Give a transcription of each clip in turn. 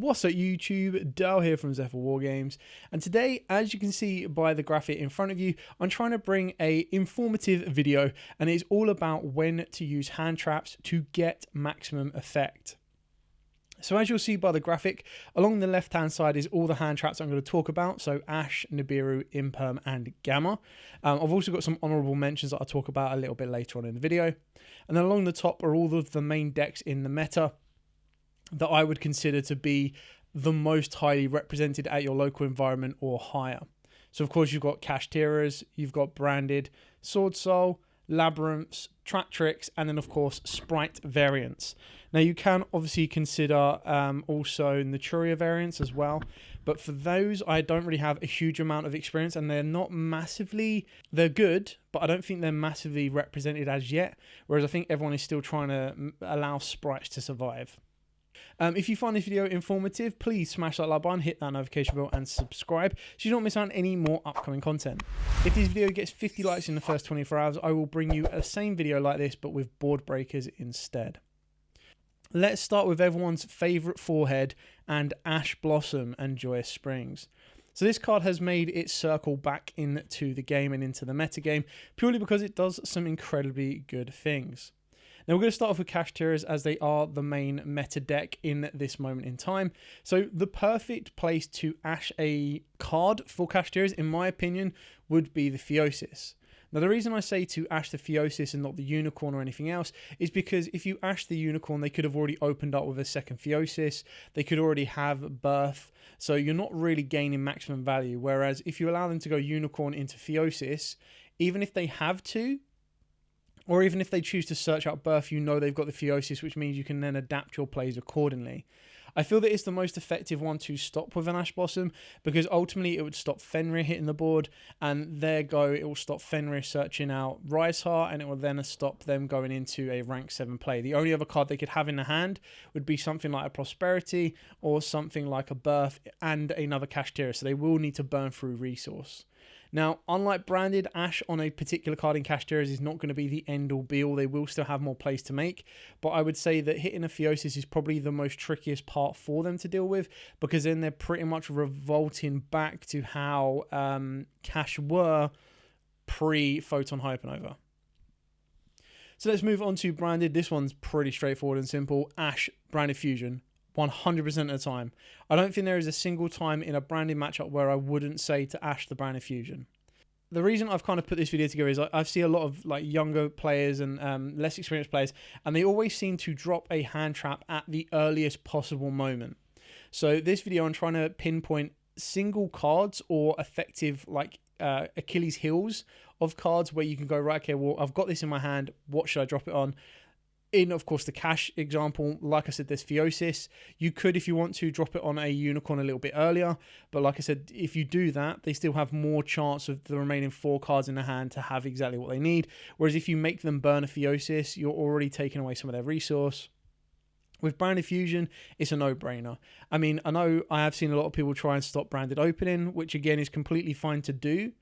What's up YouTube, Dale here from Zephyr Wargames, and today, as you can see by the graphic in front of you, I'm trying to bring a informative video, and it's all about when to use hand traps to get maximum effect. So as you'll see by the graphic, along the left hand side is all the hand traps I'm going to talk about, so Ashe, Nibiru, Imperm and Gamma. I've also got some honourable mentions that I'll talk about a little bit later on in the video. And then along the top are all of the main decks in the meta that I would consider to be the most highly represented at your local environment or higher. So of course you've got Kashtira's, you've got Branded, Sword Soul, Labyrinths, Tractrix, and then of course Sprite variants. Now you can obviously consider also Naturia variants as well, but for those I don't really have a huge amount of experience, and they're not massively, they're good, but I don't think they're massively represented as yet, whereas I think everyone is still trying to allow sprites to survive. If you find this video informative, please smash that like button, hit that notification bell and subscribe so you don't miss out on any more upcoming content. If this video gets 50 likes in the first 24 hours, I will bring you the same video like this but with board breakers instead. Let's start with everyone's favourite forehead and Ash Blossom and Joyous Springs. So this card has made its circle back into the game and into the metagame purely because it does some incredibly good things. Now we're going to start off with Kashtira's as they are the main meta deck in this moment in time. So the perfect place to Ashe a card for Kashtira's, in my opinion, would be the Theosis. Now the reason I say to Ashe the Theosis and not the Unicorn or anything else is because if you Ashe the Unicorn, they could have already opened up with a second Theosis, they could already have Birth, so you're not really gaining maximum value. Whereas if you allow them to go Unicorn into Theosis, even if they have to, or even if they choose to search out Birth, you know they've got the Theosis, which means you can then adapt your plays accordingly. I feel that it's the most effective one to stop with an Ash Blossom, because ultimately it would stop Fenrir hitting the board, and there go, it will stop Fenrir searching out Rise Heart, and it will then stop them going into a rank 7 play. The only other card they could have in the hand would be something like a Prosperity, or something like a Birth, and another Kashtira, so they will need to burn through resource. Now, unlike Branded, Ashe on a particular card in Kashtira's is not going to be the end-all be-all. They will still have more plays to make, but I would say that hitting a Theosis is probably the most trickiest part for them to deal with, because then they're pretty much revolting back to how Cash were pre-Photon Hypernova. So let's move on to Branded. This one's pretty straightforward and simple. Ashe, Branded Fusion. 100% of the time. I don't think there is a single time in a Branded matchup where I wouldn't say to Ashe the Branded Fusion. The reason I've kind of put this video together is I see a lot of like younger players and less experienced players, and they always seem to drop a hand trap at the earliest possible moment. So this video I'm trying to pinpoint single cards or effective like Achilles heels of cards where you can go, right, okay, well I've got this in my hand, what should I drop it on? In, of course, the Cash example, like I said, there's Theosis. You could, if you want to, drop it on a Unicorn a little bit earlier. But like I said, if you do that, they still have more chance of the remaining 4 cards in the hand to have exactly what they need. Whereas if you make them burn a Theosis, you're already taking away some of their resource. With Branded Fusion, it's a no-brainer. I mean, I know I have seen a lot of people try and stop Branded opening, which again is completely fine to do.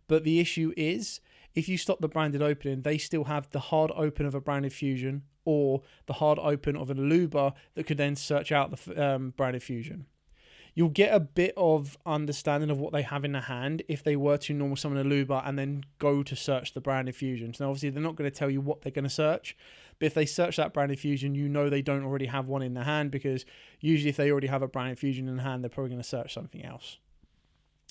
But the issue is, if you stop the Branded opening, they still have the hard open of a Branded Fusion or the hard open of an Aluba that could then search out the Branded Fusion. You'll get a bit of understanding of what they have in the hand if they were to normal summon Aluba and then go to search the Branded Fusion. So obviously they're not going to tell you what they're going to search, but if they search that Branded Fusion, you know they don't already have one in the hand, because usually if they already have a Branded Fusion in the hand, they're probably going to search something else.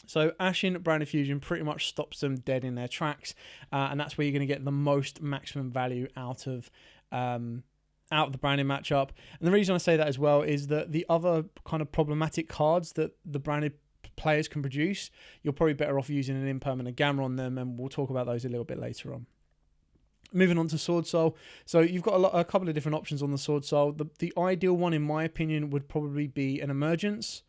So Ashing Branded Fusion pretty much stops them dead in their tracks, and that's where you're going to get the most maximum value out of the Branded matchup. And the reason I say that as well is that the other kind of problematic cards that the Branded players can produce, you're probably better off using an Imperm and a Gamma on them, and we'll talk about those a little bit later on. Moving on to Sword Soul. So you've got a couple of different options on the Sword Soul. The ideal one, in my opinion, would probably be an Emergence.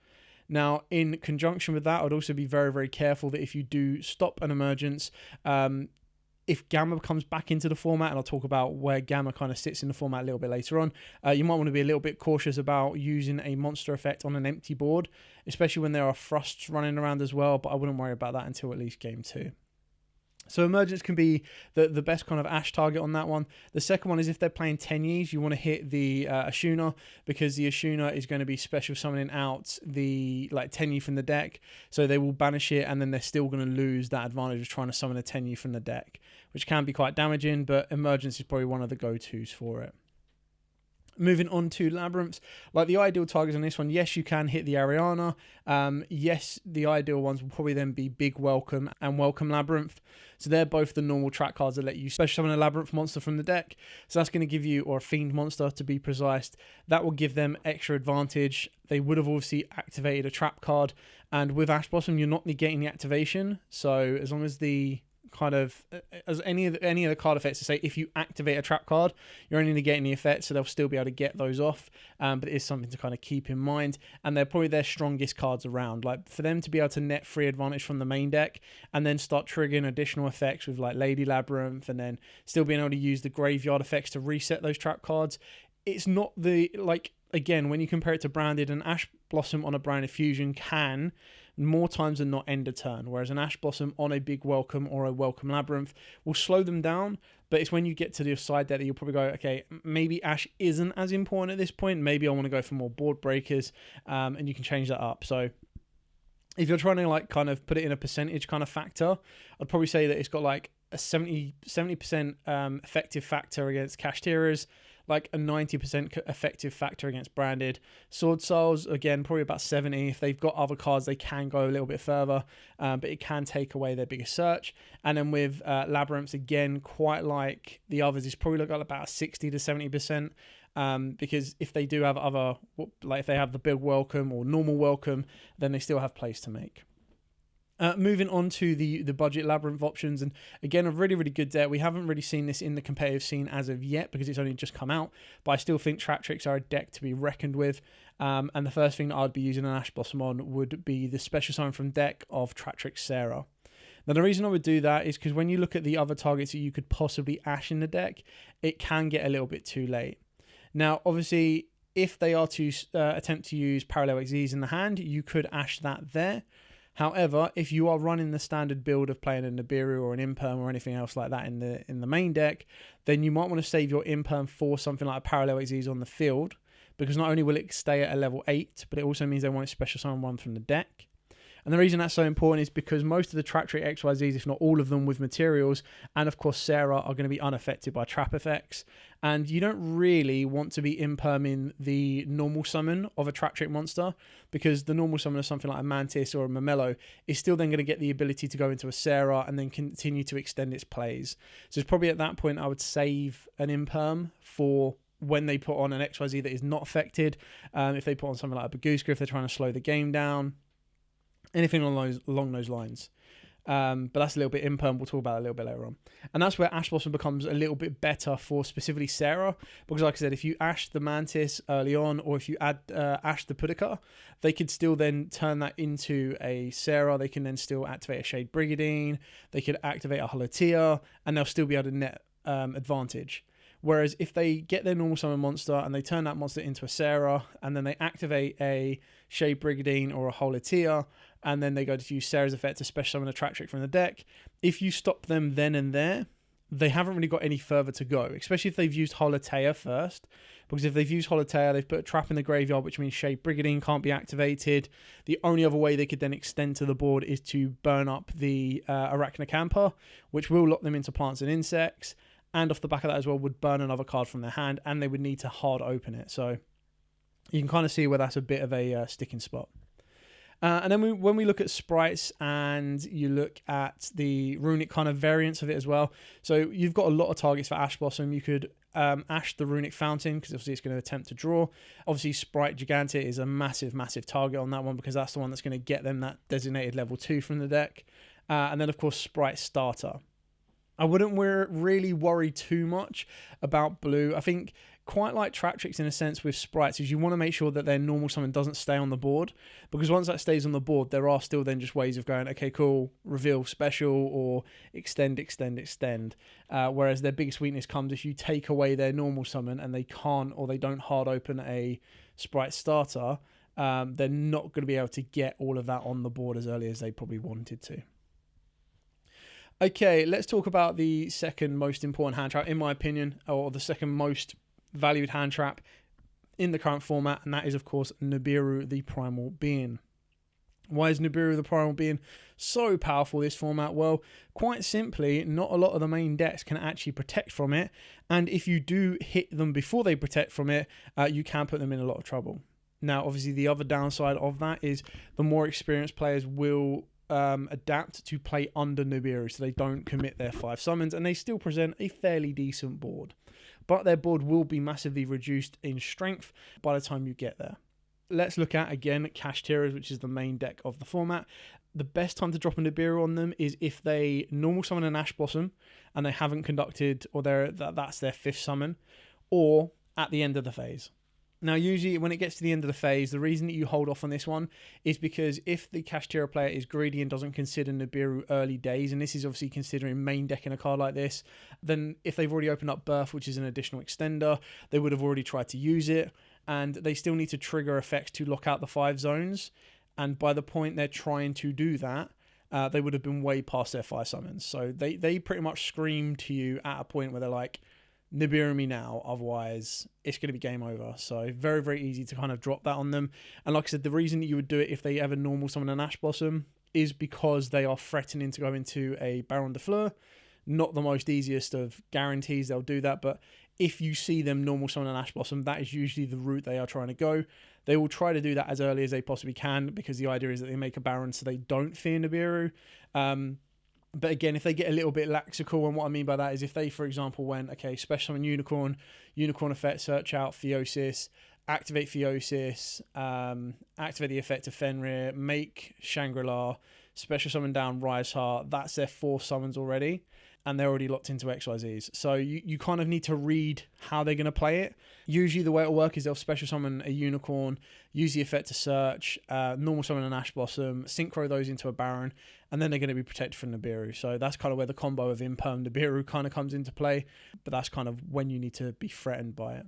Now, in conjunction with that, I'd also be very, very careful that if you do stop an Emergence, if Gamma comes back into the format, and I'll talk about where Gamma kind of sits in the format a little bit later on, you might want to be a little bit cautious about using a monster effect on an empty board, especially when there are thrusts running around as well, but I wouldn't worry about that until at least game 2. So emergence can be the best kind of Ash target on that one. The second one is if they're playing Tenyis, you want to hit the Ashuna, because the Ashuna is going to be special summoning out the Tenyi from the deck. So they will banish it, and then they're still going to lose that advantage of trying to summon a Tenyi from the deck, which can be quite damaging, but emergence is probably one of the go-tos for it. Moving on to Labyrinths, like the ideal targets on this one, yes, you can hit the Ariana. Yes, the ideal ones will probably then be Big Welcome and Welcome Labyrinth. So they're both the normal track cards that let you special summon a Labyrinth monster from the deck. So that's going to give you, or a Fiend monster to be precise, that will give them extra advantage. They would have obviously activated a trap card, and with Ash Blossom, you're not negating the activation. So as long as the kind of as any of the card effects to say, if you activate a trap card, you're only negating the effect, so they'll still be able to get those off, but it is something to kind of keep in mind. And they're probably their strongest cards around, like for them to be able to net free advantage from the main deck and then start triggering additional effects with like Lady Labyrinth, and then still being able to use the graveyard effects to reset those trap cards. It's not the, like, again, when you compare it to Branded, an Ash Blossom on a Branded Fusion can more times than not end a turn, whereas an Ash Blossom on a Big Welcome or a Welcome Labyrinth will slow them down. But it's when you get to the side deck that you'll probably go, okay, maybe Ash isn't as important at this point, maybe I want to go for more board breakers, and you can change that up. So if you're trying to like kind of put it in a percentage kind of factor, I'd probably say that it's got like a 70% effective factor against Kashtira's, like a 90% effective factor against Branded. Sword Souls, again, probably about 70. If they've got other cards, they can go a little bit further, but it can take away their biggest search. And then with Labyrinths, again, quite like the others, it's probably got about 60 to 70%, because if they do have other, like if they have the Big Welcome or Normal Welcome, then they still have plays to make. Moving on to the budget Labyrinth options, and again, a really, really good deck. We haven't really seen this in the competitive scene as of yet because it's only just come out, but I still think Tratrix are a deck to be reckoned with. And the first thing that I'd be using an Ash Blossom on would be the special summon from deck of Tratrix Sarah. Now, the reason I would do that is because when you look at the other targets that you could possibly Ash in the deck, it can get a little bit too late. Now, obviously, if they are to attempt to use Parallel XZs in the hand, you could Ash that there. However, if you are running the standard build of playing a Nibiru or an Imperm or anything else like that in the main deck, then you might want to save your Imperm for something like a Parallel XYZ on the field, because not only will it stay at a level 8, but it also means they want to special summon one from the deck. And the reason that's so important is because most of the Tratric XYZs, if not all of them with materials, and of course Sarah, are going to be unaffected by trap effects. And you don't really want to be imperming the normal summon of a Tratric monster, because the normal summon of something like a Mantis or a Mamelo is still then going to get the ability to go into a Sarah and then continue to extend its plays. So it's probably at that point I would save an imperm for when they put on an XYZ that is not affected. If they put on something like a Baguska, if they're trying to slow the game down, anything along those lines. But that's a little bit imperm. We'll talk about it a little bit later on. And that's where Ash Blossom becomes a little bit better for specifically Sarah. Because like I said, if you Ash the Mantis early on, or if you add Ash the Pudica, they could still then turn that into a Sarah. They can then still activate a Shade Brigadine. They could activate a Holotia, and they'll still be able to net advantage. Whereas if they get their normal summon monster and they turn that monster into a Sarah, and then they activate a Shade Brigadine or a Holotia, and then they go to use Sarah's effect to special summon a Tratric from the deck, if you stop them then and there, they haven't really got any further to go, especially if they've used Holotea first. Because if they've used Holotea, they've put a trap in the graveyard, which means Shade Brigadine can't be activated. The only other way they could then extend to the board is to burn up the Arachnocampa, which will lock them into plants and insects. And off the back of that as well would burn another card from their hand, and they would need to hard open it. So you can kind of see where that's a bit of a sticking spot. And then when we look at sprites and you look at the runic kind of variants of it as well. So you've got a lot of targets for Ash Blossom. You could Ash the Runic Fountain, because obviously it's going to attempt to draw. Obviously Sprite Gigante is a massive, massive target on that one, because that's the one that's going to get them that designated level 2 from the deck. And then of course Sprite Starter. I wouldn't really worry too much about blue. I think quite like Tratrix in a sense with sprites is you want to make sure that their normal summon doesn't stay on the board, because once that stays on the board, there are still then just ways of going, okay, cool, reveal special or extend. Whereas their biggest weakness comes if you take away their normal summon and they can't, or they don't hard open a Sprite Starter, they're not going to be able to get all of that on the board as early as they probably wanted to. Okay, let's talk about the second most important hand trap, in my opinion, or the second most valued hand trap in the current format, and that is, of course, Nibiru, the Primal Being. Why is Nibiru, the Primal Being, so powerful this format? Well, quite simply, not a lot of the main decks can actually protect from it, and if you do hit them before they protect from it, you can put them in a lot of trouble. Now, obviously, the other downside of that is the more experienced players will adapt to play under Nibiru, so they don't commit their 5 summons, and they still present a fairly decent board. But their board will be massively reduced in strength by the time you get there. Let's look at, again, Kashtira's, which is the main deck of the format. The best time to drop a Nibiru on them is if they normal summon an Ash Blossom and they haven't conducted, or that's their 5th summon, or at the end of the phase. Now, usually when it gets to the end of the phase, the reason that you hold off on this one is because if the Kashtira player is greedy and doesn't consider Nibiru early days, and this is obviously considering main decking a card like this, then if they've already opened up Birth, which is an additional extender, they would have already tried to use it, and they still need to trigger effects to lock out the 5 zones, and by the point they're trying to do that, they would have been way past their 5 summons. So they pretty much scream to you at a point where they're like, Nibiru me now, otherwise it's going to be game over. So very, very easy to kind of drop that on them. And like I said, the reason that you would do it if they ever normal summon an Ash Blossom is because they are threatening to go into a Baron de Fleur. Not the most easiest of guarantees they'll do that, but if you see them normal summon an Ash Blossom, that is usually the route they are trying to go. They will try to do that as early as they possibly can, because the idea is that they make a Baron so they don't fear Nibiru. But again, if they get a little bit laxical, and what I mean by that is if they, for example, went, okay, special summon Unicorn effect, search out Theosis, activate Theosis, activate the effect of Fenrir, make Shangri-La, special summon down Rise Heart, that's their 4 summons already, and they're already locked into XYZs. So you kind of need to read how they're going to play it. Usually the way it'll work is they'll special summon a Unicorn, use the effect to search, normal summon an Ash Blossom, synchro those into a Baron, and then they're going to be protected from Nibiru. So that's kind of where the combo of Imperm Nibiru kind of comes into play, but that's kind of when you need to be threatened by it.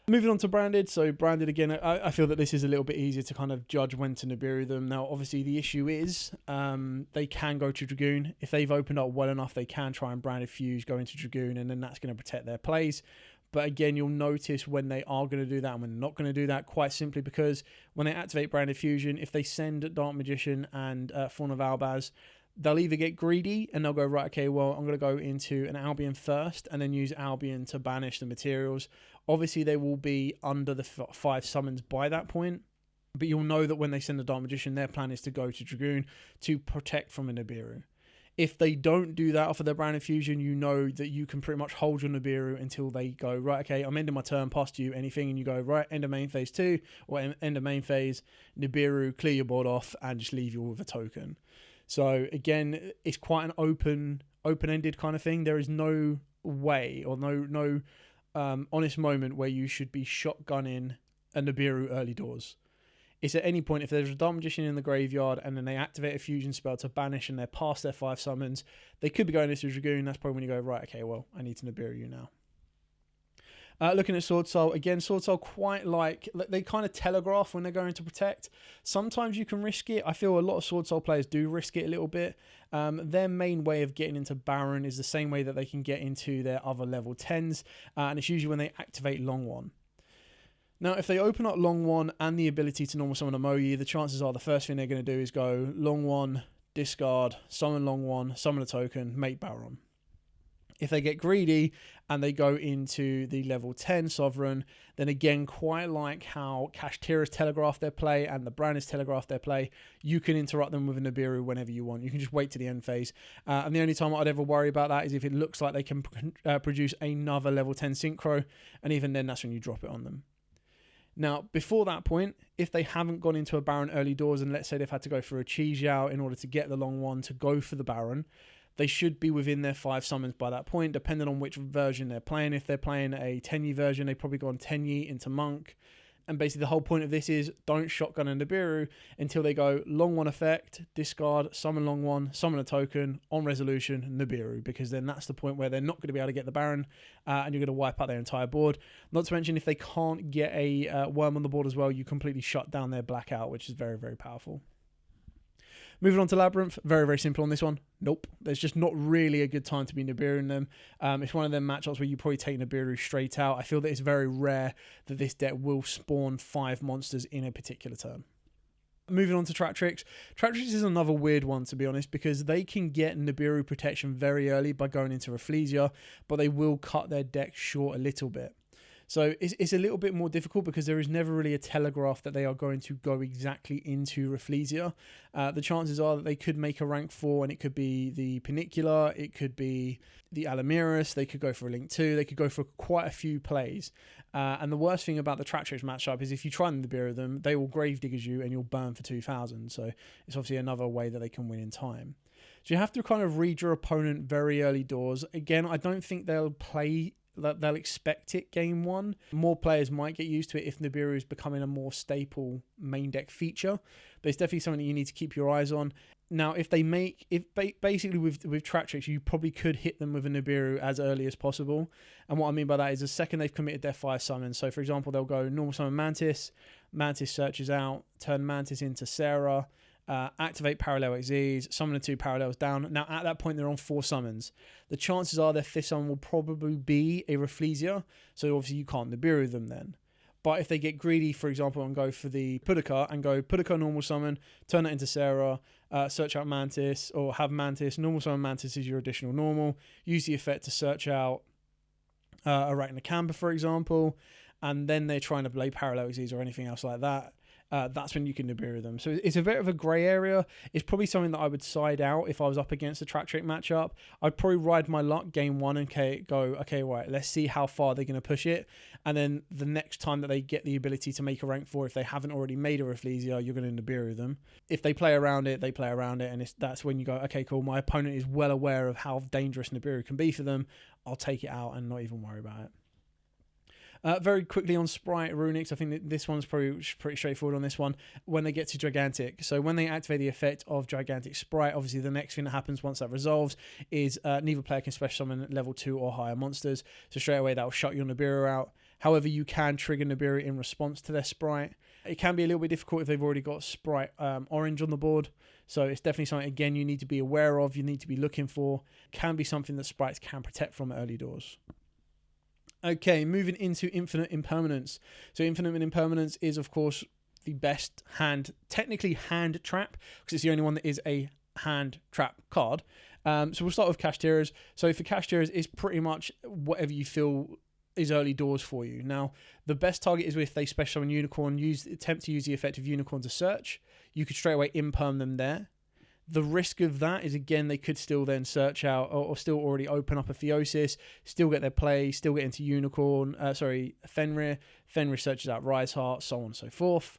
Moving on to Branded. So Branded, again, I feel that this is a little bit easier to kind of judge when to Nibiru them. Now, obviously, the issue is they can go to Dragoon. If they've opened up well enough, they can try and Branded Fuse, go into Dragoon, and then that's going to protect their plays. But again, you'll notice when they are going to do that and when they're not going to do that, quite simply because when they activate Branded Fusion, if they send Dark Magician and Fawn of Albaz, they'll either get greedy and they'll go, right, okay, well, I'm going to go into an Albion first and then use Albion to banish the materials. Obviously, they will be under the 5 summons by that point, but you'll know that when they send the Dark Magician, their plan is to go to Dragoon to protect from a Nibiru. If they don't do that off of their Branded Fusion, you know that you can pretty much hold your Nibiru until they go, right, okay, I'm ending my turn, pass to you anything, and you go, right, end of main phase 2, or end of main phase, Nibiru, clear your board off, and just leave you with a token. So again, it's quite an open-ended kind of thing. There is no way or no honest moment where you should be shotgunning a Nibiru early doors. It's at any point, if there's a Dark Magician in the graveyard and then they activate a fusion spell to banish and they're past their 5 summons, they could be going into Dragoon. That's probably when you go, right, okay, well, I need to Nibiru you now. Looking at Sword Soul, again, Sword Soul quite like, they kind of telegraph when they're going to protect. Sometimes you can risk it. I feel a lot of Sword Soul players do risk it a little bit. Their main way of getting into Baron is the same way that they can get into their other level 10s, and it's usually when they activate Long One. Now, if they open up Long One and the ability to normal summon a Moyi, the chances are the first thing they're going to do is go Long One, discard, summon Long One, summon a token, make Baron. If they get greedy and they go into the level 10 Sovereign, then again, quite like how Kashtira's telegraph their play and the Branded's telegraph their play, you can interrupt them with a Nibiru whenever you want. You can just wait to the end phase. And the only time I'd ever worry about that is if it looks like they can produce another level 10 Synchro, and even then that's when you drop it on them. Now, before that point, if they haven't gone into a Baron early doors, and let's say they've had to go for a Yugioh in order to get the Long One to go for the Baron, they should be within their 5 summons by that point, depending on which version they're playing. If they're playing a Tenyi version, they probably go on Tenyi into Monk. And basically the whole point of this is don't shotgun a Nibiru until they go Long One effect, discard, summon Long One, summon a token, on resolution, Nibiru, because then that's the point where they're not going to be able to get the Baron and you're going to wipe out their entire board. Not to mention if they can't get a worm on the board as well, you completely shut down their blackout, which is very, very powerful. Moving on to Labyrinth, very, very simple on this one. Nope, there's just not really a good time to be Nibiruing them. It's one of them matchups where you probably take Nibiru straight out. I feel that it's very rare that this deck will spawn 5 monsters in a particular turn. Moving on to Trap Tricks. Trap Tricks is another weird one, to be honest, because they can get Nibiru protection very early by going into Rafflesia, but they will cut their deck short a little bit. So it's a little bit more difficult because there is never really a telegraph that they are going to go exactly into Rafflesia. The chances are that they could make a rank 4 and it could be the Panicular, it could be the Alamiris, they could go for a Link 2, they could go for quite a few plays. And the worst thing about the Trap Tricks matchup is if you try and Nibiru them, they will Gravediggers you and you'll burn for 2,000. So it's obviously another way that they can win in time. So you have to kind of read your opponent very early doors. Again, I don't think they'll expect it game 1. More players might get used to it if Nibiru is becoming a more staple main deck feature, but it's definitely something that you need to keep your eyes on. Now, basically with Trap Tricks, you probably could hit them with a Nibiru as early as possible. And what I mean by that is the second they've committed their fire summon. So for example, they'll go normal summon Mantis, Mantis searches out, turn Mantis into Sarah, activate Parallel XZs, summon the 2 parallels down. Now at that point they're on 4 summons. The chances are their 5th summon will probably be a Rafflesia, so obviously you can't Nibiru them then. But if they get greedy, for example, and go for the Pudaka and go Pudaka normal summon, turn it into Sarah, search out Mantis, or have Mantis, normal summon Mantis is your additional normal, use the effect to search out Arachnocamba, for example, and then they're trying to play Parallel XZs or anything else like that. That's when you can Nibiru them. So it's a bit of a grey area. It's probably something that I would side out if I was up against a Trap Trick matchup. I'd probably ride my luck game 1 and go, okay, right, let's see how far they're going to push it. And then the next time that they get the ability to make a rank 4, if they haven't already made a Rafflesia, you're going to Nibiru them. If they play around it, they play around it. And that's when you go, okay, cool, my opponent is well aware of how dangerous Nibiru can be for them. I'll take it out and not even worry about it. Very quickly on Sprite Runics, I think that this one's probably pretty straightforward on this one. When they get to Gigantic, so when they activate the effect of Gigantic Sprite, obviously the next thing that happens once that resolves is neither player can special summon level 2 or higher monsters. So straight away that will shut your Nibiru out. However, you can trigger Nibiru in response to their Sprite. It can be a little bit difficult if they've already got Sprite Orange on the board. So it's definitely something, again, you need to be aware of, you need to be looking for. Can be something that Sprites can protect from at early doors. Okay, moving into Infinite Impermanence. So Infinite Impermanence is, of course, the best technically hand trap, because it's the only one that is a hand trap card. So we'll start with Kashtira's. So for Kashtira's, it's pretty much whatever you feel is early doors for you. Now, the best target is if they special summon Unicorn, attempt to use the effect of Unicorn to search. You could straight away imperm them there. The risk of that is, again, they could still then search out or still already open up a Theosis, still get their play, still get into Unicorn, Fenrir. Fenrir searches out Rise Heart, so on and so forth.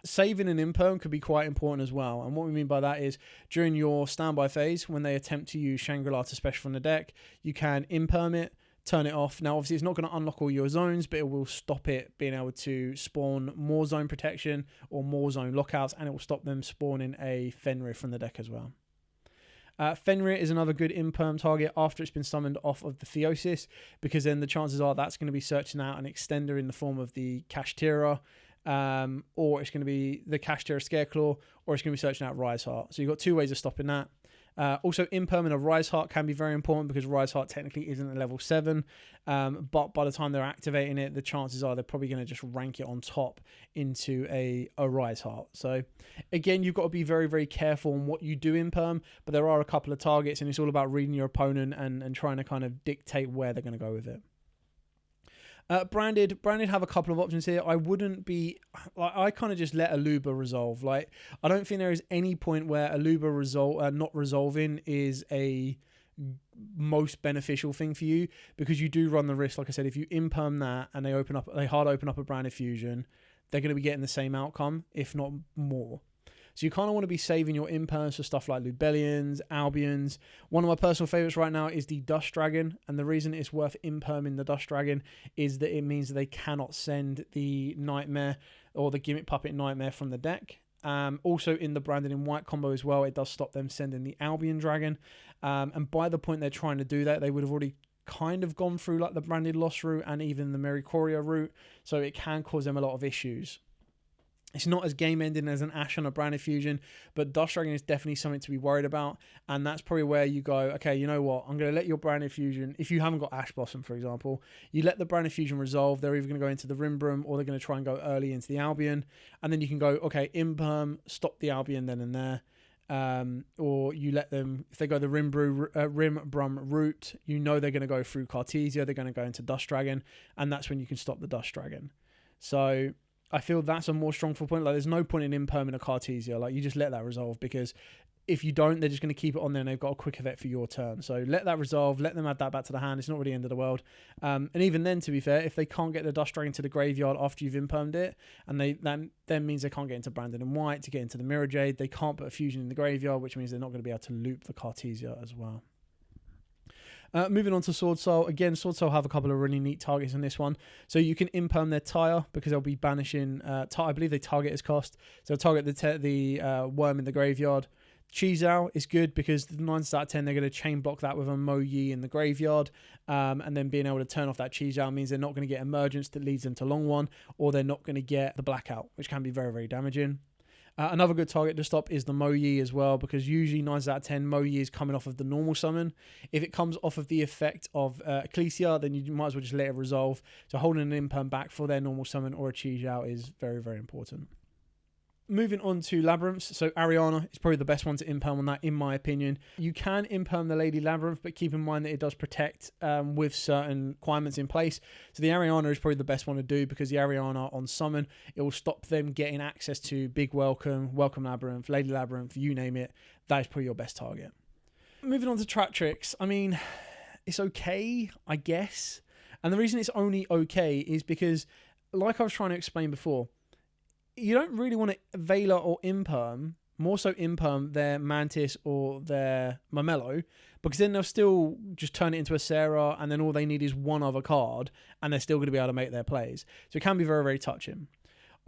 Saving an imperm could be quite important as well. And what we mean by that is during your standby phase, when they attempt to use Shangri-La to special from the deck, you can imperm it, turn it off. Now, obviously, it's not going to unlock all your zones, but it will stop it being able to spawn more zone protection or more zone lockouts, and it will stop them spawning a Fenrir from the deck as well. Fenrir is another good imperm target after it's been summoned off of the Theosis, because then the chances are that's going to be searching out an extender in the form of the Kashtira, or it's going to be the Kashtira Scareclaw, or it's going to be searching out Rise Heart. So you've got 2 ways of stopping that. Also, imperm of Rise Heart can be very important because Rise Heart technically isn't a level 7, but by the time they're activating it, the chances are they're probably going to just rank it on top into a Rise Heart. So again, you've got to be very, very careful on what you do imperm, but there are a couple of targets and it's all about reading your opponent and trying to kind of dictate where they're going to go with it. Branded have a couple of options here. I wouldn't be, I kind of just let Aluba resolve. Like, I don't think there is any point where Aluba not resolving is a most beneficial thing for you, because you do run the risk, like I said, if you imperm that and they hard open up a Branded Fusion, they're going to be getting the same outcome, if not more. So you kind of want to be saving your imperms for stuff like Lubellians, Albions. One of my personal favorites right now is the Dust Dragon. And the reason it's worth imperming the Dust Dragon is that it means that they cannot send the Nightmare or the Gimmick Puppet Nightmare from the deck. Also in the Branded in White combo as well, it does stop them sending the Albion Dragon. And by the point they're trying to do that, they would have already kind of gone through like the Branded Lost route and even the Mericoria route. So it can cause them a lot of issues. It's not as game-ending as an Ash on a Branded Fusion, but Dust Dragon is definitely something to be worried about, and that's probably where you go, okay, you know what, I'm going to let your Branded Fusion, if you haven't got Ash Blossom, for example, you let the Branded Fusion resolve, they're either going to go into the Rimbrum, or they're going to try and go early into the Albion, and then you can go, okay, Imperm, stop the Albion then and there, or you let them, if they go the Rimbrum route, you know they're going to go through Cartesia, they're going to go into Dust Dragon, and that's when you can stop the Dust Dragon. So I feel that's a more strongful point. Like, there's no point in Imperm in a Cartesia. Like, you just let that resolve, because if you don't, they're just going to keep it on there and they've got a quick effect for your turn. So let that resolve, let them add that back to the hand. It's not really the end of the world. And even then, to be fair, if they can't get the Dust Dragon to the graveyard after you've Impermed it, and that then means they can't get into Branded and White to get into the Mirror Jade, they can't put a Fusion in the graveyard, which means they're not going to be able to loop the Cartesia as well. Moving on to Sword Soul. Again, Sword Soul have a couple of really neat targets in this one. So you can Imperm their Tyre, because they'll be banishing, I believe they target as cost. So they'll target the worm in the graveyard. Chizao is good because the 9 out of 10, they're going to chain block that with a Mo Yi in the graveyard. And then being able to turn off that Chizao means they're not going to get Emergence that leads them to Long One, or they're not going to get the Blackout, which can be very, very damaging. Another good target to stop is the Mo Yi as well, because usually 9 out of 10 Mo Yi is coming off of the normal summon. If it comes off of the effect of Ecclesia, then you might as well just let it resolve. So holding an Imperm back for their normal summon or a Chizao is very, very important. Moving on to Labyrinths. So Ariana is probably the best one to Imperm on that, in my opinion. You can Imperm the Lady Labyrinth, but keep in mind that it does protect with certain requirements in place. So the Ariana is probably the best one to do, because the Ariana on summon, it will stop them getting access to Big Welcome, Welcome Labyrinth, Lady Labyrinth, you name it. That is probably your best target. Moving on to Trap Tricks. I mean, it's okay, I guess. And the reason it's only okay is because, like I was trying to explain before, you don't really want to Veiler or Imperm, more so Imperm their Mantis or their Marmello, because then they'll still just turn it into a Sarah, and then all they need is one other card, and they're still going to be able to make their plays. So it can be very, very touching.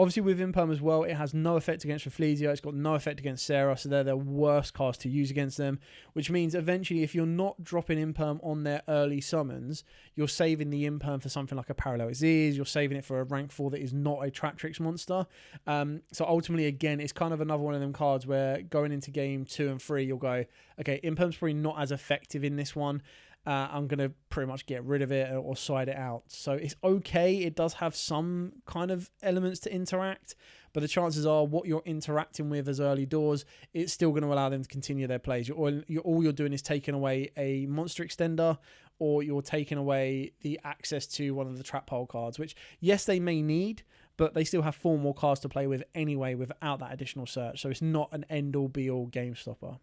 Obviously, with Imperm as well, it has no effect against Rafflesia. It's got no effect against Sarah, so they're the worst cards to use against them, which means eventually, if you're not dropping Imperm on their early summons, you're saving the Imperm for something like a Parallel Exes, you're saving it for a rank 4 that is not a Trap Tricks monster. So ultimately, again, it's kind of another one of them cards where going into game 2 and 3, you'll go, okay, Imperm's probably not as effective in this one. I'm going to pretty much get rid of it or side it out. So it's okay. It does have some kind of elements to interact, but the chances are what you're interacting with as early doors, it's still going to allow them to continue their plays. All you're doing is taking away a monster extender, or you're taking away the access to one of the trap hole cards, which, yes, they may need, but they still have 4 more cards to play with anyway without that additional search. So it's not an end-all, be-all game stopper.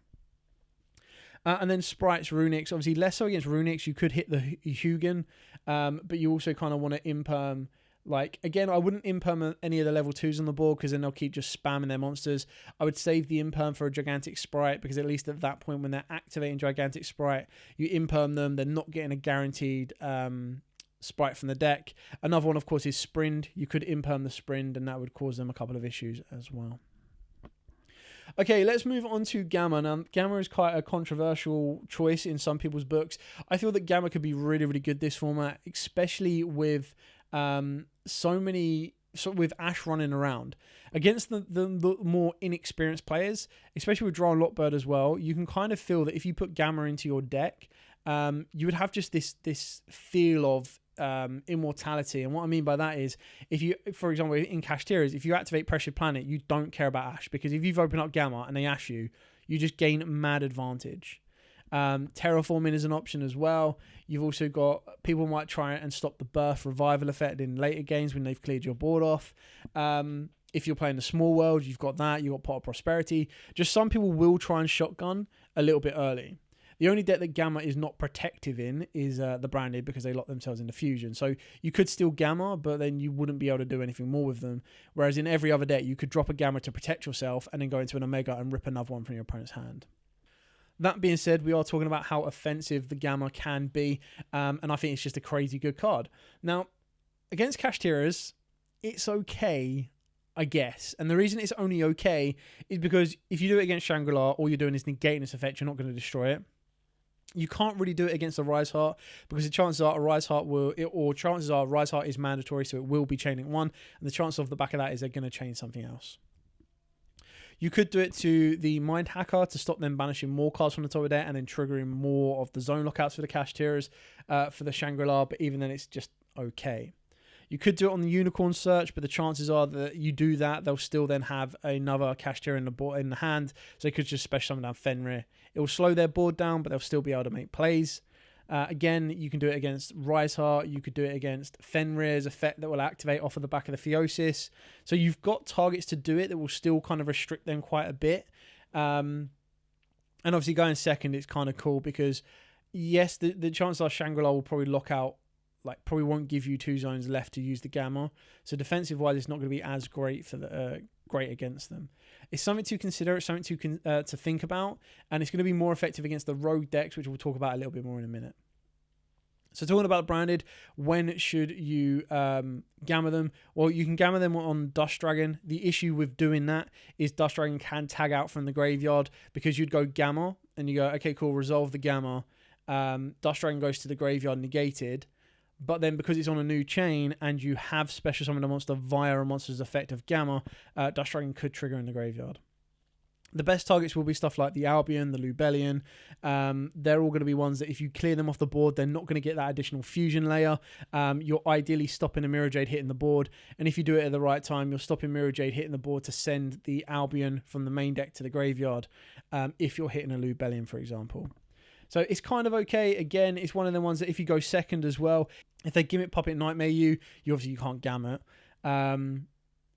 And then Sprites, Runics, obviously less so against Runics. You could hit the Hugin, but you also kind of want to Imperm. Like, again, I wouldn't Imperm any of the level 2s on the board, because then they'll keep just spamming their monsters. I would save the Imperm for a Gigantic Sprite, because at least at that point when they're activating Gigantic Sprite, you Imperm them. They're not getting a guaranteed Sprite from the deck. Another one, of course, is Sprind. You could Imperm the Sprind, and that would cause them a couple of issues as well. Okay, let's move on to Gamma. Now, Gamma is quite a controversial choice in some people's books. I feel that Gamma could be really, really good this format, especially with with Ash running around. Against the more inexperienced players, especially with Draw and Lockbird as well, you can kind of feel that if you put Gamma into your deck, you would have just this feel of immortality. And what I mean by that is, if you, for example, in Kashtira's, if you activate Pressured Planet, you don't care about Ash, because if you've opened up Gamma and they Ash you, you just gain mad advantage. Terraforming is an option as well. You've also got, people might try and stop the Birth Revival effect in later games when they've cleared your board off. If you're playing the Small World, you've got that. You've got Pot of Prosperity. Just some people will try and shotgun a little bit early. The only deck that Gamma is not protective in is the Branded, because they lock themselves into Fusion. So you could steal Gamma, but then you wouldn't be able to do anything more with them. Whereas in every other deck, you could drop a Gamma to protect yourself and then go into an Omega and rip another one from your opponent's hand. That being said, we are talking about how offensive the Gamma can be, and I think it's just a crazy good card. Now, against Kashtira's, it's okay, I guess. And the reason it's only okay is because if you do it against Shangri-La, all you're doing is negating this effect. You're not going to destroy it. You can't really do it against a Rise Heart because the chances are a Rise Heart Rise Heart is mandatory, so it will be chaining 1, and the chance of the back of that is they're going to chain something else. You could do it to the Mind Hacker to stop them banishing more cards from the top of deck and then triggering more of the zone lockouts for the Kashtira's for the Shangri-La, but even then it's just okay. You could do it on the Unicorn Search, but the chances are that you do that, they'll still then have another Kashtira in the hand, so they could just special summon down Fenrir. It will slow their board down, but they'll still be able to make plays. Again, you can do it against Rise Heart. You could do it against Fenrir's effect that will activate off of the back of the Theosis. So you've got targets to do it that will still kind of restrict them quite a bit. And obviously going second, it's kind of cool because, yes, the chances are Shangri-La will probably lock out, like probably won't give you 2 zones left to use the Gamma. So defensive-wise, it's not going to be as great for the great against them. It's something to consider. It's something to think about, and it's going to be more effective against the rogue decks, which we'll talk about a little bit more in a minute. So talking about branded, when should you Gamma them? Well, you can Gamma them on Dust Dragon. The issue with doing that is Dust Dragon can tag out from the graveyard because you'd go Gamma and you go, okay, cool, resolve the Gamma. Dust Dragon goes to the graveyard negated. But then because it's on a new chain and you have special summoned a monster via a monster's effect of Gamma, Dust Dragon could trigger in the graveyard. The best targets will be stuff like the Albion, the Lubellion. They're all going to be ones that if you clear them off the board, they're not going to get that additional fusion layer. You're ideally stopping a Mirror Jade hitting the board. And if you do it at the right time, you're stopping Mirror Jade hitting the board to send the Albion from the main deck to the graveyard if you're hitting a Lubellion, for example. So it's kind of okay. Again, it's one of the ones that if you go second as well, if they Gimmick Puppet Nightmare you obviously you can't Gamma it.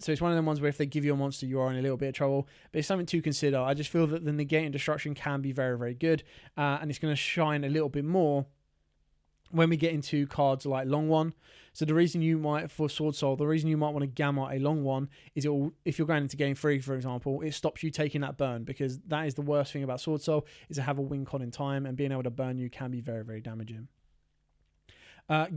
So it's one of the ones where if they give you a monster, you are in a little bit of trouble. But it's something to consider. I just feel that the negating destruction can be very, very good. And it's going to shine a little bit more when we get into cards like Long One. So the reason you might, for Sword Soul, the reason you might want to Gamma a Long One is if you're going into game 3, for example, it stops you taking that burn, because that is the worst thing about Sword Soul, is to have a win con in time, and being able to burn you can be very, very damaging.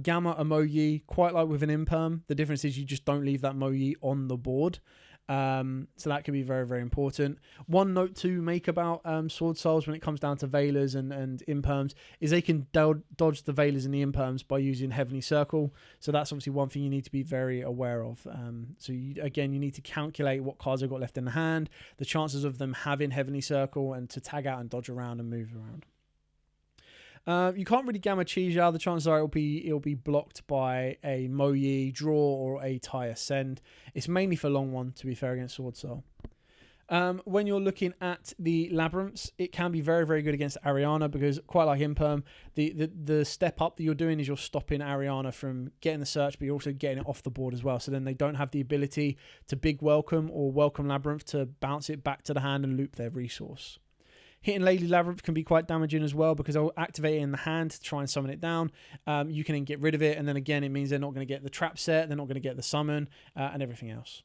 Gamma a Moyi, quite like with an Imperm. The difference is you just don't leave that Moyi on the board. So that can be very, very important. One note to make about Sword Souls when it comes down to Veilers and Imperms is they can dodge the Veilers and the Imperms by using Heavenly Circle. So that's obviously one thing you need to be very aware of. So again, you need to calculate what cards they've got left in the hand, the chances of them having Heavenly Circle, and to tag out and dodge around and move around. You can't really Gamma Chija. The chances are it'll be blocked by a Moyi draw or a Tai Ascend. It's mainly for Long One, to be fair, against Sword Soul. When you're looking at the Labyrinths, it can be very, very good against Ariana, because quite like Imperm, the step up that you're doing is you're stopping Ariana from getting the search, but you're also getting it off the board as well. So then they don't have the ability to big welcome or welcome Labyrinth to bounce it back to the hand and loop their resource. Hitting Lady Labyrinth can be quite damaging as well, because they'll activate it in the hand to try and summon it down. You can then get rid of it, and then again, it means they're not going to get the trap set, they're not going to get the summon, and everything else.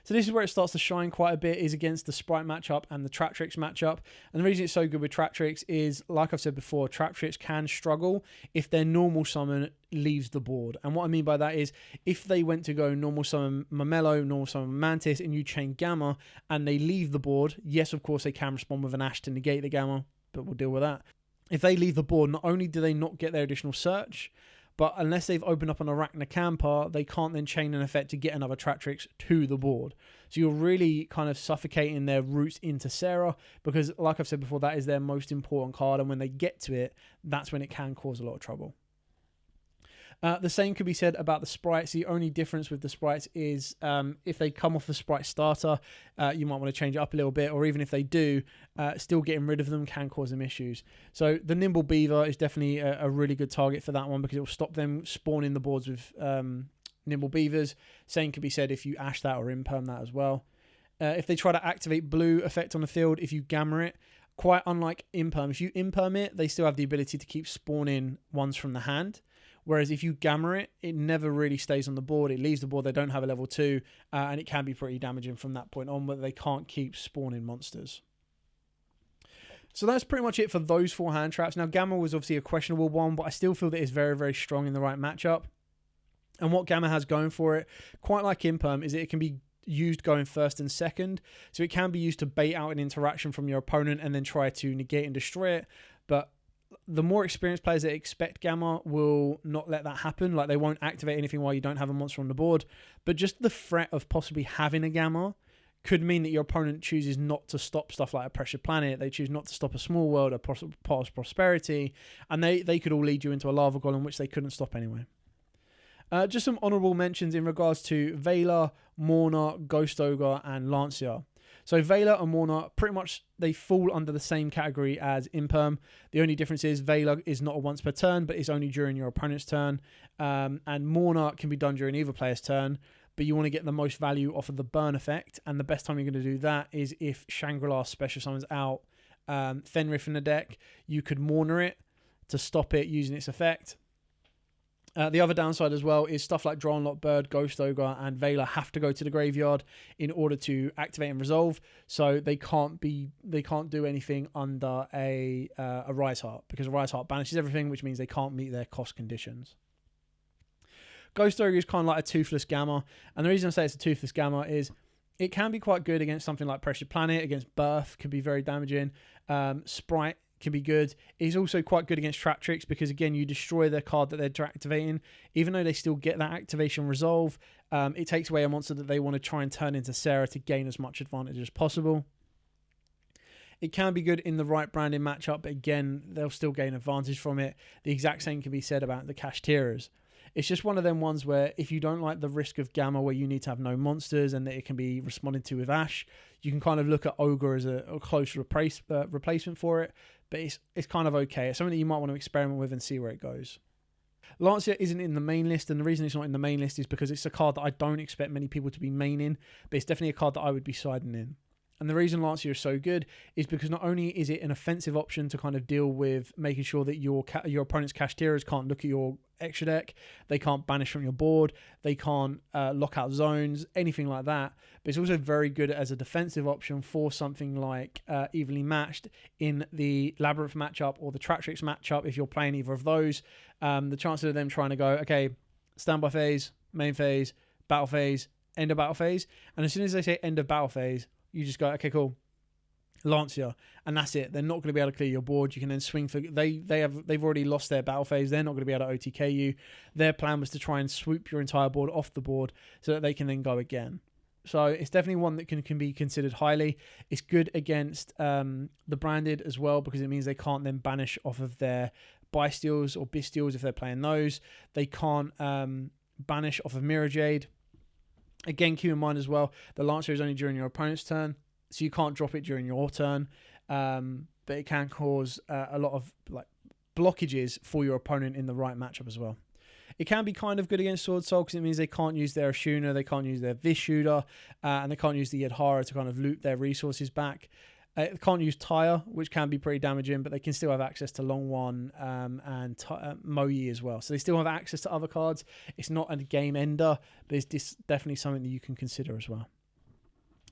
So this is where it starts to shine quite a bit, is against the Sprite matchup and the Traptrix matchup. And the reason it's so good with Traptrix is, like I've said before, Traptrix can struggle if their normal summon leaves the board. And what I mean by that is, if they went to go normal summon Mamelo, normal summon Mantis, and you chain Gamma, and they leave the board, yes, of course, they can respond with an Ash to negate the Gamma, but we'll deal with that. If they leave the board, not only do they not get their additional search, but unless they've opened up an Arachnakampa, they can't then chain an effect to get another Traptrix to the board. So you're really kind of suffocating their routes into Sarah, because like I've said before, that is their most important card, and when they get to it, that's when it can cause a lot of trouble. The same could be said about the sprites. The only difference with the sprites is if they come off the sprite starter, you might want to change it up a little bit, or even if they do, still getting rid of them can cause them issues. So the Nimble Beaver is definitely a really good target for that one, because it will stop them spawning the boards with Nimble Beavers. Same could be said if you Ash that or Imperm that as well. If they try to activate blue effect on the field, if you Gamma it, quite unlike Imperm, if you Imperm it, they still have the ability to keep spawning ones from the hand. Whereas if you Gamma it, it never really stays on the board. It leaves the board. They don't have a level 2, and it can be pretty damaging from that point on, but they can't keep spawning monsters. So that's pretty much it for those 4 hand traps. Now, Gamma was obviously a questionable one, but I still feel that it's very, very strong in the right matchup. And what Gamma has going for it, quite like Imperm, is that it can be used going first and second. So it can be used to bait out an interaction from your opponent and then try to negate and destroy it. but the more experienced players that expect Gamma will not let that happen. Like, they won't activate anything while you don't have a monster on the board. But just the threat of possibly having a Gamma could mean that your opponent chooses not to stop stuff like a Pressure Planet. They choose not to stop a Small World, a Pot of Prosperity, and they could all lead you into a Lava Golem, which they couldn't stop anyway. Just some honourable mentions in regards to Veiler, Morna, Ghost Ogre, and Lancia. So Veiler and Morna, pretty much they fall under the same category as Imperm. The only difference is Veiler is not a once per turn, but it's only during your opponent's turn. And Morna can be done during either player's turn, but you want to get the most value off of the burn effect. And the best time you're going to do that is if Shangri-La special summons out Fenrith in the deck. You could Morna it to stop it using its effect. The other downside as well is stuff like Draw Unlock Bird, Ghost Ogre, and Veiler have to go to the graveyard in order to activate and resolve. So they can't do anything under a Rise Heart, because a Rise Heart banishes everything, which means they can't meet their cost conditions. Ghost Ogre is kind of like a Toothless Gamma, and the reason I say it's a Toothless Gamma is it can be quite good against something like Pressure Planet, against Birth, could be very damaging. Sprite can be good. It's also quite good against Trap Tricks because, again, you destroy their card that they're activating. Even though they still get that activation resolve, it takes away a monster that they want to try and turn into Sarah to gain as much advantage as possible. It can be good in the right branding matchup, but again, they'll still gain advantage from it. The exact same can be said about the Kashteras. It's just one of them ones where if you don't like the risk of Gamma where you need to have no monsters and that it can be responded to with Ash, you can kind of look at Ogre as a close replacement for it, but it's kind of okay. It's something that you might want to experiment with and see where it goes. Lancia isn't in the main list, and the reason it's not in the main list is because it's a card that I don't expect many people to be maining, but it's definitely a card that I would be siding in. And the reason Lancia is so good is because not only is it an offensive option to kind of deal with making sure that your opponent's Kashteras can't look at your extra deck, they can't banish from your board, they can't lock out zones, anything like that, but it's also very good as a defensive option for something like Evenly Matched in the Labyrinth matchup or the Trap Tricks matchup. If you're playing either of those, the chances of them trying to go, okay, standby phase, main phase, battle phase, end of battle phase, and as soon as they say end of battle phase, you just go, okay, cool, Lancia, and that's it. They're not going to be able to clear your board. You can then swing for they've already lost their battle phase. They're not going to be able to OTK you. Their plan was to try and swoop your entire board off the board so that they can then go again. So it's definitely one that can be considered highly. It's good against the branded as well because it means they can't then banish off of their Bystials or Bistials if they're playing those. They can't banish off of Mirror Jade. Again, keep in mind as well, the Lancer is only during your opponent's turn, so you can't drop it during your turn, but it can cause a lot of blockages for your opponent in the right matchup as well. It can be kind of good against Sword Soul because it means they can't use their Ashuna, they can't use their Vish Shooter, and they can't use the Yadhara to kind of loot their resources back. They can't use Tyre, which can be pretty damaging, but they can still have access to Long One and Moyi as well. So they still have access to other cards. It's not a game ender, but it's definitely something that you can consider as well.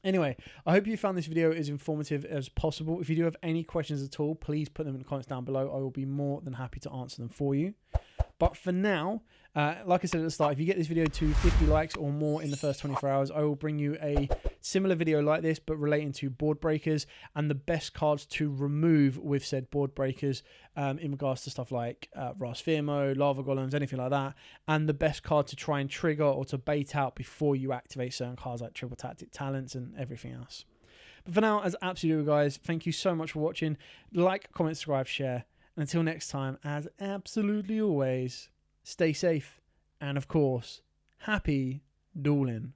Anyway, I hope you found this video as informative as possible. If you do have any questions at all, please put them in the comments down below. I will be more than happy to answer them for you. But for now, like I said at the start, if you get this video to 50 likes or more in the first 24 hours, I will bring you a similar video like this, but relating to board breakers and the best cards to remove with said board breakers in regards to stuff like Ras Firmo, Lava Golems, anything like that, and the best card to try and trigger or to bait out before you activate certain cards like Triple Tactic Talents and everything else. But for now, as absolutely guys, thank you so much for watching. Like, comment, subscribe, share. And until next time, as absolutely always, stay safe and, of course, happy dueling.